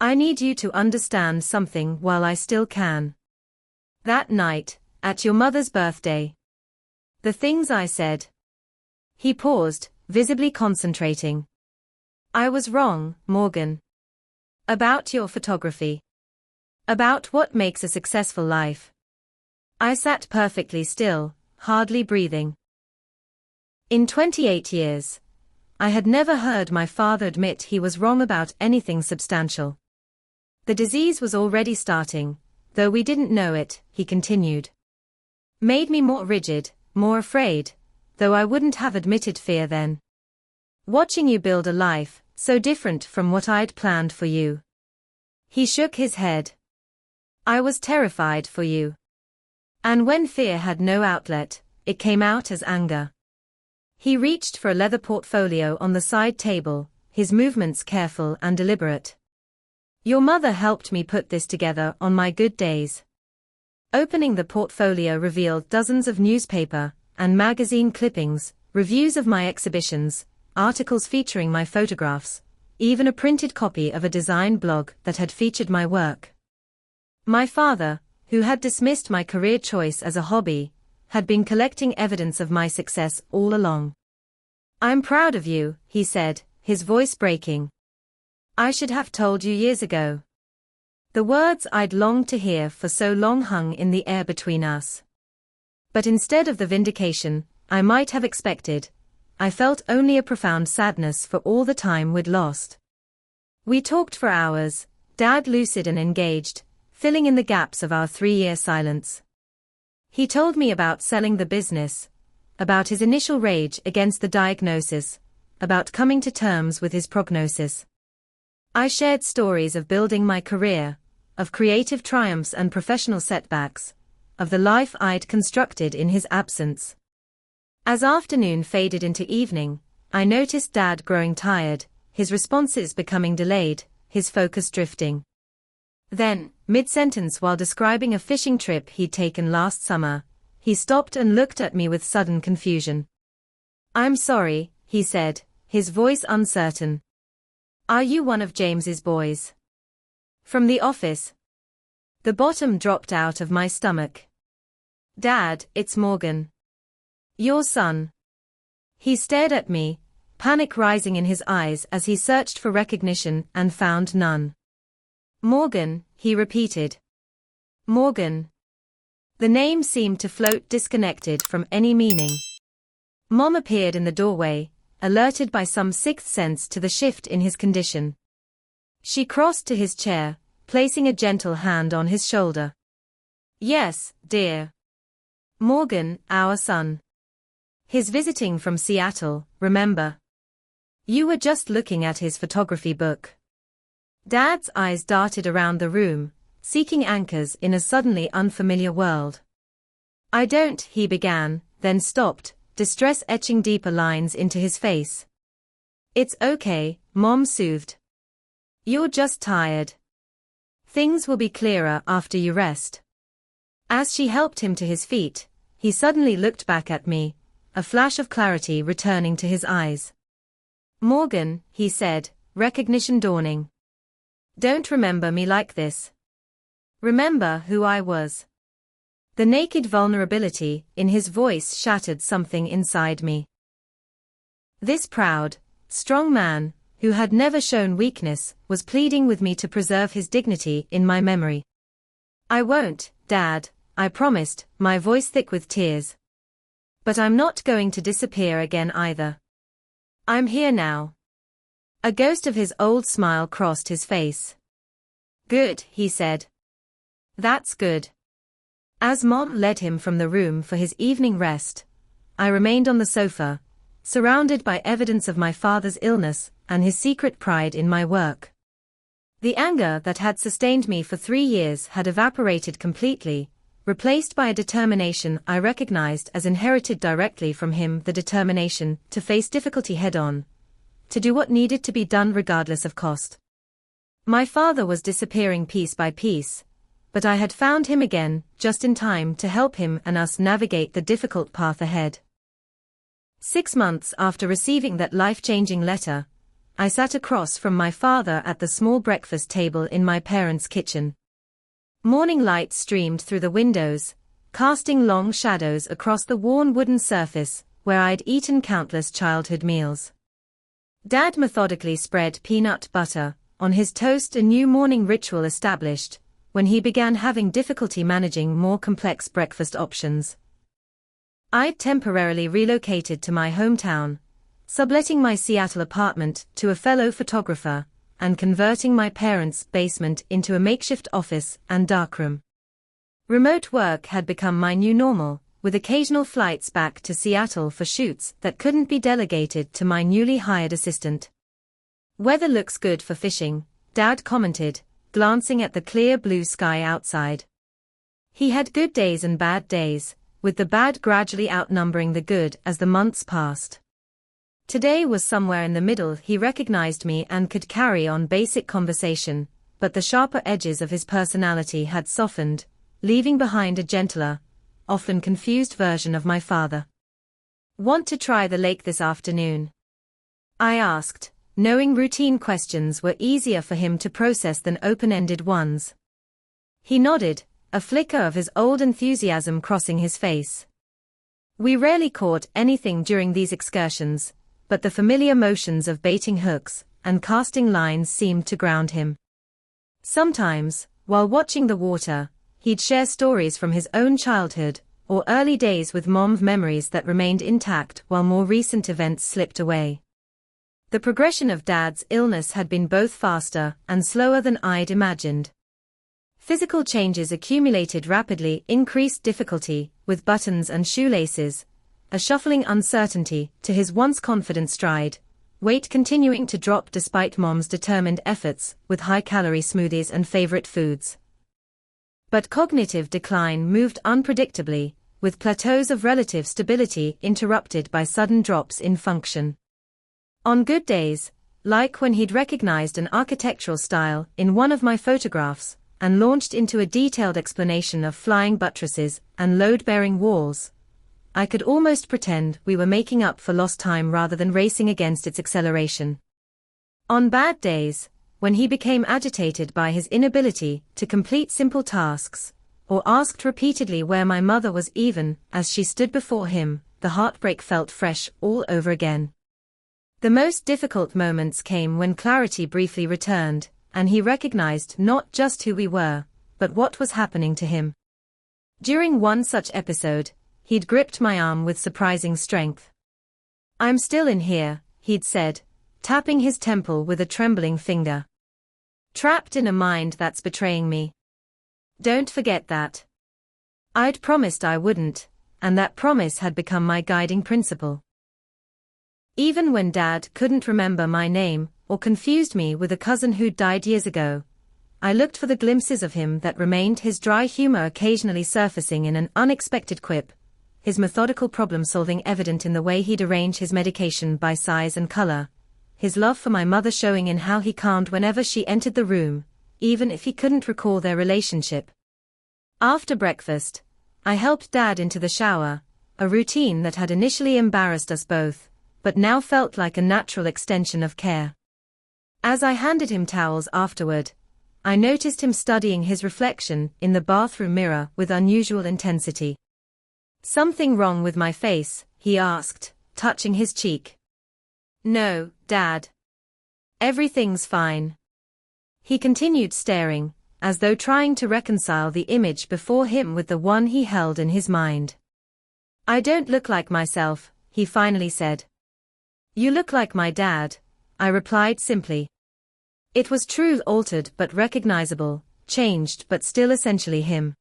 "I need you to understand something while I still can. That night, at your mother's birthday. The things I said." He paused, visibly concentrating. "I was wrong, Morgan. About your photography. About what makes a successful life." I sat perfectly still, hardly breathing. In 28 years, I had never heard my father admit he was wrong about anything substantial. "The disease was already starting, though we didn't know it," he continued. "Made me more rigid, more afraid, though I wouldn't have admitted fear then. Watching you build a life, so different from what I'd planned for you." He shook his head. "I was terrified for you. And when fear had no outlet, it came out as anger." He reached for a leather portfolio on the side table, his movements careful and deliberate. "Your mother helped me put this together on my good days." Opening the portfolio revealed dozens of newspaper and magazine clippings, reviews of my exhibitions, articles featuring my photographs, even a printed copy of a design blog that had featured my work. My father, who had dismissed my career choice as a hobby, had been collecting evidence of my success all along. "I'm proud of you," he said, his voice breaking. "I should have told you years ago." The words I'd longed to hear for so long hung in the air between us. But instead of the vindication I might have expected, I felt only a profound sadness for all the time we'd lost. We talked for hours, Dad lucid and engaged, filling in the gaps of our 3-year silence. He told me about selling the business, about his initial rage against the diagnosis, about coming to terms with his prognosis. I shared stories of building my career, of creative triumphs and professional setbacks, of the life I'd constructed in his absence. As afternoon faded into evening, I noticed Dad growing tired, his responses becoming delayed, his focus drifting. Then, mid-sentence while describing a fishing trip he'd taken last summer, he stopped and looked at me with sudden confusion. "I'm sorry," he said, his voice uncertain. "Are you one of James's boys? From the office?" The bottom dropped out of my stomach. "Dad, it's Morgan. Your son." He stared at me, panic rising in his eyes as he searched for recognition and found none. "Morgan," he repeated. "Morgan." The name seemed to float disconnected from any meaning. Mom appeared in the doorway, alerted by some sixth sense to the shift in his condition. She crossed to his chair, placing a gentle hand on his shoulder. "Yes, dear. Morgan, our son. He's visiting from Seattle, remember? You were just looking at his photography book." Dad's eyes darted around the room, seeking anchors in a suddenly unfamiliar world. "I don't," he began, then stopped, distress etching deeper lines into his face. "It's okay," Mom soothed. "You're just tired. Things will be clearer after you rest." As she helped him to his feet, he suddenly looked back at me, a flash of clarity returning to his eyes. "Morgan," he said, recognition dawning. "Don't remember me like this. Remember who I was." The naked vulnerability in his voice shattered something inside me. This proud, strong man, who had never shown weakness, was pleading with me to preserve his dignity in my memory. "I won't, Dad," I promised, my voice thick with tears. "But I'm not going to disappear again either. I'm here now." A ghost of his old smile crossed his face. "Good," he said. "That's good." As Mom led him from the room for his evening rest, I remained on the sofa, surrounded by evidence of my father's illness and his secret pride in my work. The anger that had sustained me for 3 years had evaporated completely, replaced by a determination I recognized as inherited directly from him, the determination to face difficulty head-on, to do what needed to be done regardless of cost. My father was disappearing piece by piece, but I had found him again, just in time to help him and us navigate the difficult path ahead. 6 months after receiving that life-changing letter, I sat across from my father at the small breakfast table in my parents' kitchen. Morning light streamed through the windows, casting long shadows across the worn wooden surface where I'd eaten countless childhood meals. Dad methodically spread peanut butter on his toast, a new morning ritual established when he began having difficulty managing more complex breakfast options. I'd temporarily relocated to my hometown, subletting my Seattle apartment to a fellow photographer, and converting my parents' basement into a makeshift office and darkroom. Remote work had become my new normal, with occasional flights back to Seattle for shoots that couldn't be delegated to my newly hired assistant. "Weather looks good for fishing," Dad commented, glancing at the clear blue sky outside. He had good days and bad days, with the bad gradually outnumbering the good as the months passed. Today was somewhere in the middle. He recognized me and could carry on basic conversation, but the sharper edges of his personality had softened, leaving behind a gentler, often confused version of my father. "Want to try the lake this afternoon?" I asked, knowing routine questions were easier for him to process than open-ended ones. He nodded, a flicker of his old enthusiasm crossing his face. We rarely caught anything during these excursions, but the familiar motions of baiting hooks and casting lines seemed to ground him. Sometimes, while watching the water, he'd share stories from his own childhood or early days with Mom, memories that remained intact while more recent events slipped away. The progression of Dad's illness had been both faster and slower than I'd imagined. Physical changes accumulated rapidly, increased difficulty with buttons and shoelaces, a shuffling uncertainty to his once confident stride, weight continuing to drop despite Mom's determined efforts with high-calorie smoothies and favorite foods. But cognitive decline moved unpredictably, with plateaus of relative stability interrupted by sudden drops in function. On good days, like when he'd recognized an architectural style in one of my photographs and launched into a detailed explanation of flying buttresses and load-bearing walls, I could almost pretend we were making up for lost time rather than racing against its acceleration. On bad days, when he became agitated by his inability to complete simple tasks, or asked repeatedly where my mother was even as she stood before him, the heartbreak felt fresh all over again. The most difficult moments came when clarity briefly returned, and he recognized not just who we were, but what was happening to him. During one such episode, he'd gripped my arm with surprising strength. "I'm still in here," he'd said, tapping his temple with a trembling finger. "Trapped in a mind that's betraying me. Don't forget that." I'd promised I wouldn't, and that promise had become my guiding principle. Even when Dad couldn't remember my name, or confused me with a cousin who'd died years ago, I looked for the glimpses of him that remained, his dry humor occasionally surfacing in an unexpected quip, his methodical problem-solving evident in the way he'd arrange his medication by size and color, his love for my mother showing in how he calmed whenever she entered the room, even if he couldn't recall their relationship. After breakfast, I helped Dad into the shower, a routine that had initially embarrassed us both, but now felt like a natural extension of care. As I handed him towels afterward, I noticed him studying his reflection in the bathroom mirror with unusual intensity. "Something wrong with my face?" he asked, touching his cheek. "No, Dad. Everything's fine." He continued staring, as though trying to reconcile the image before him with the one he held in his mind. "I don't look like myself," he finally said. "You look like my dad," I replied simply. It was true, altered but recognizable, changed but still essentially him.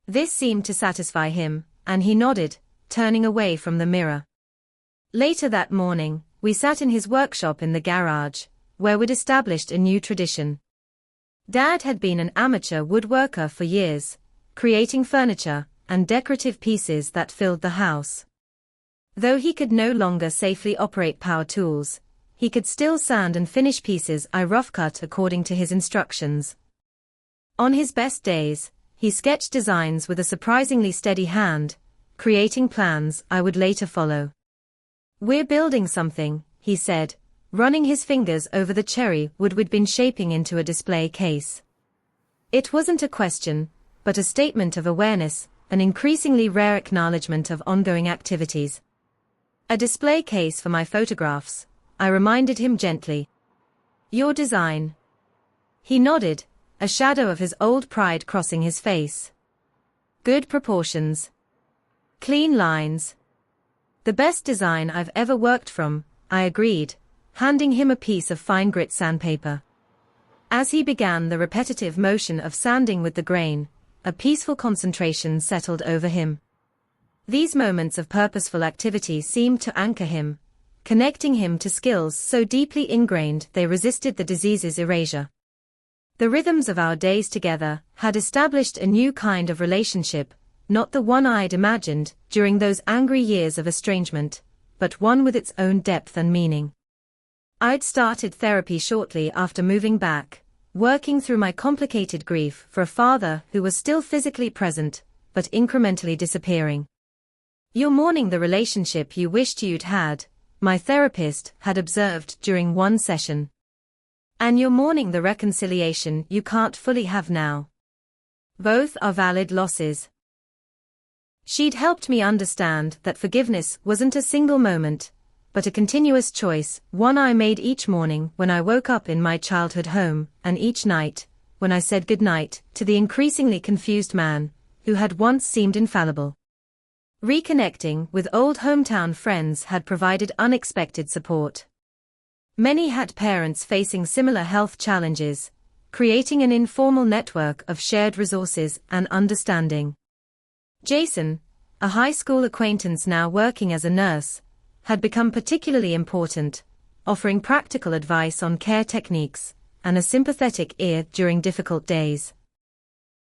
This seemed to satisfy him, and he nodded, turning away from the mirror. Later that morning, we sat in his workshop in the garage, where we'd established a new tradition. Dad had been an amateur woodworker for years, creating furniture and decorative pieces that filled the house. Though he could no longer safely operate power tools, he could still sand and finish pieces I rough-cut according to his instructions. On his best days, he sketched designs with a surprisingly steady hand, creating plans I would later follow. "We're building something," he said, running his fingers over the cherry wood we'd been shaping into a display case. It wasn't a question, but a statement of awareness, an increasingly rare acknowledgement of ongoing activities. "A display case for my photographs," I reminded him gently. "Your design." He nodded, a shadow of his old pride crossing his face. "Good proportions. Clean lines. The best design I've ever worked from," I agreed, handing him a piece of fine grit sandpaper. As he began the repetitive motion of sanding with the grain, a peaceful concentration settled over him. These moments of purposeful activity seemed to anchor him, connecting him to skills so deeply ingrained they resisted the disease's erasure. The rhythms of our days together had established a new kind of relationship, not the one I'd imagined during those angry years of estrangement, but one with its own depth and meaning. I'd started therapy shortly after moving back, working through my complicated grief for a father who was still physically present, but incrementally disappearing. "You're mourning the relationship you wished you'd had," my therapist had observed during one session. "And you're mourning the reconciliation you can't fully have now. Both are valid losses." She'd helped me understand that forgiveness wasn't a single moment, but a continuous choice, one I made each morning when I woke up in my childhood home, and each night, when I said goodnight to the increasingly confused man who had once seemed infallible. Reconnecting with old hometown friends had provided unexpected support. Many had parents facing similar health challenges, creating an informal network of shared resources and understanding. Jason, a high school acquaintance now working as a nurse, had become particularly important, offering practical advice on care techniques and a sympathetic ear during difficult days.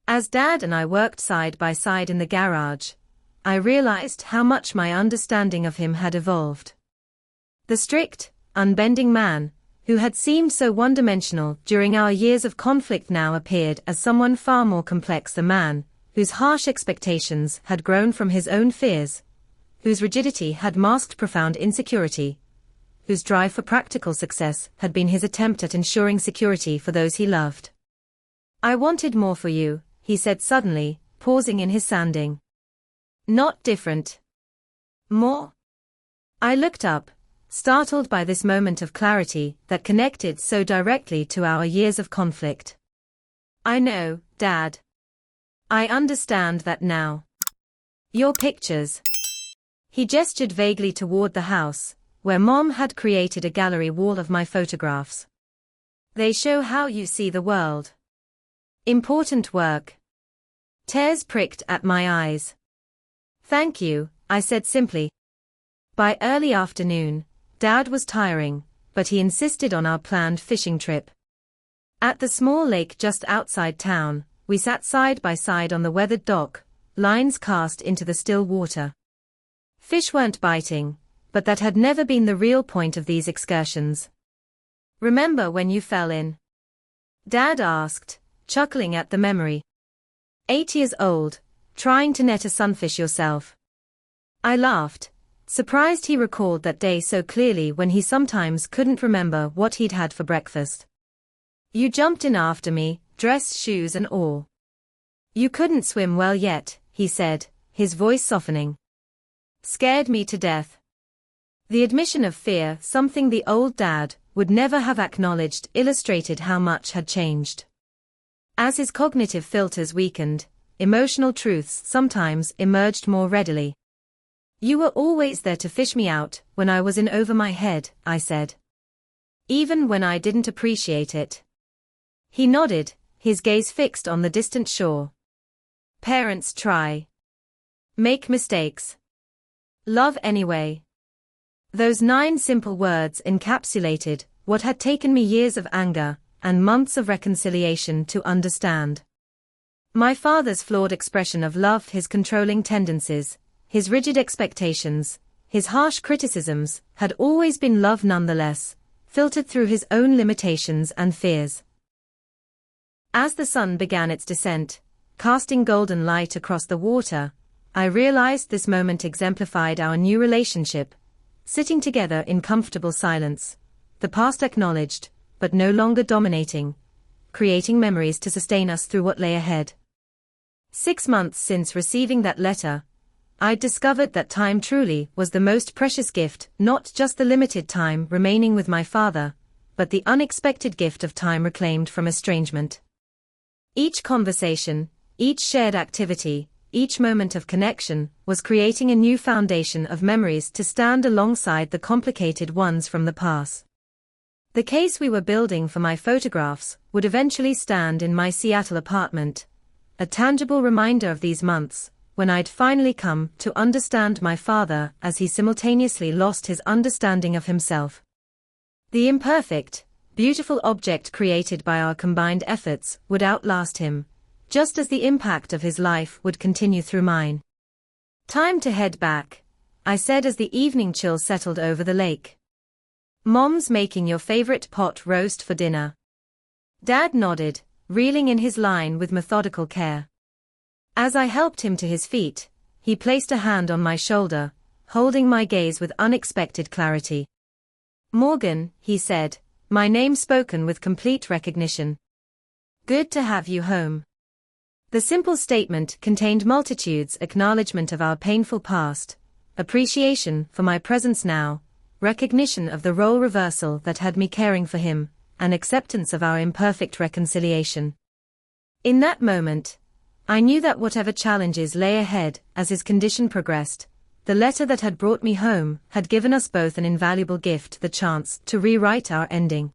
As Dad and I worked side by side in the garage, I realized how much my understanding of him had evolved. The strict, unbending man, who had seemed so one-dimensional during our years of conflict, now appeared as someone far more complex, the man whose harsh expectations had grown from his own fears, whose rigidity had masked profound insecurity, whose drive for practical success had been his attempt at ensuring security for those he loved. "I wanted more for you," he said suddenly, pausing in his sanding. "Not different. More?" I looked up, startled by this moment of clarity that connected so directly to our years of conflict. I know, Dad. I understand that now. Your pictures. He gestured vaguely toward the house, where Mom had created a gallery wall of my photographs. They show how you see the world. Important work. Tears pricked at my eyes. Thank you, I said simply. By early afternoon, Dad was tiring, but he insisted on our planned fishing trip. At the small lake just outside town, we sat side by side on the weathered dock, lines cast into the still water. Fish weren't biting, but that had never been the real point of these excursions. Remember when you fell in? Dad asked, chuckling at the memory. 8 years old, trying to net a sunfish yourself. I laughed, surprised he recalled that day so clearly when he sometimes couldn't remember what he'd had for breakfast. You jumped in after me, dress, shoes and all. You couldn't swim well yet, he said, his voice softening. Scared me to death. The admission of fear, something the old dad would never have acknowledged, illustrated how much had changed. As his cognitive filters weakened, emotional truths sometimes emerged more readily. You were always there to fish me out when I was in over my head, I said. Even when I didn't appreciate it. He nodded, his gaze fixed on the distant shore. Parents try. Make mistakes. Love anyway. Those 9 simple words encapsulated what had taken me years of anger and months of reconciliation to understand. My father's flawed expression of love, his controlling tendencies, his rigid expectations, his harsh criticisms, had always been love nonetheless, filtered through his own limitations and fears. As the sun began its descent, casting golden light across the water, I realized this moment exemplified our new relationship, sitting together in comfortable silence, the past acknowledged, but no longer dominating, creating memories to sustain us through what lay ahead. 6 months since receiving that letter, I'd discovered that time truly was the most precious gift, not just the limited time remaining with my father, but the unexpected gift of time reclaimed from estrangement. Each conversation, each shared activity, each moment of connection was creating a new foundation of memories to stand alongside the complicated ones from the past. The case we were building for my photographs would eventually stand in my Seattle apartment, a tangible reminder of these months, when I'd finally come to understand my father as he simultaneously lost his understanding of himself. The imperfect, beautiful object created by our combined efforts would outlast him, just as the impact of his life would continue through mine. Time to head back, I said as the evening chill settled over the lake. Mom's making your favorite pot roast for dinner. Dad nodded, reeling in his line with methodical care. As I helped him to his feet, he placed a hand on my shoulder, holding my gaze with unexpected clarity. Morgan, he said, my name spoken with complete recognition. Good to have you home. The simple statement contained multitudes acknowledgement of our painful past, appreciation for my presence now, recognition of the role reversal that had me caring for him, and acceptance of our imperfect reconciliation. In that moment, I knew that whatever challenges lay ahead as his condition progressed, the letter that had brought me home had given us both an invaluable gift, the chance to rewrite our ending.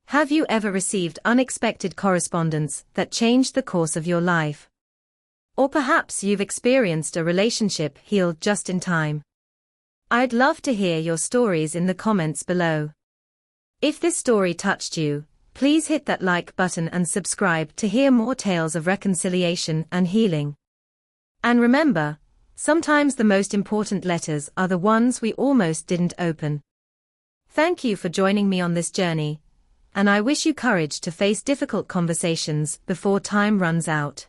Have you ever received unexpected correspondence that changed the course of your life? Or perhaps you've experienced a relationship healed just in time. I'd love to hear your stories in the comments below. If this story touched you, please hit that like button and subscribe to hear more tales of reconciliation and healing. And remember, sometimes the most important letters are the ones we almost didn't open. Thank you for joining me on this journey, and I wish you courage to face difficult conversations before time runs out.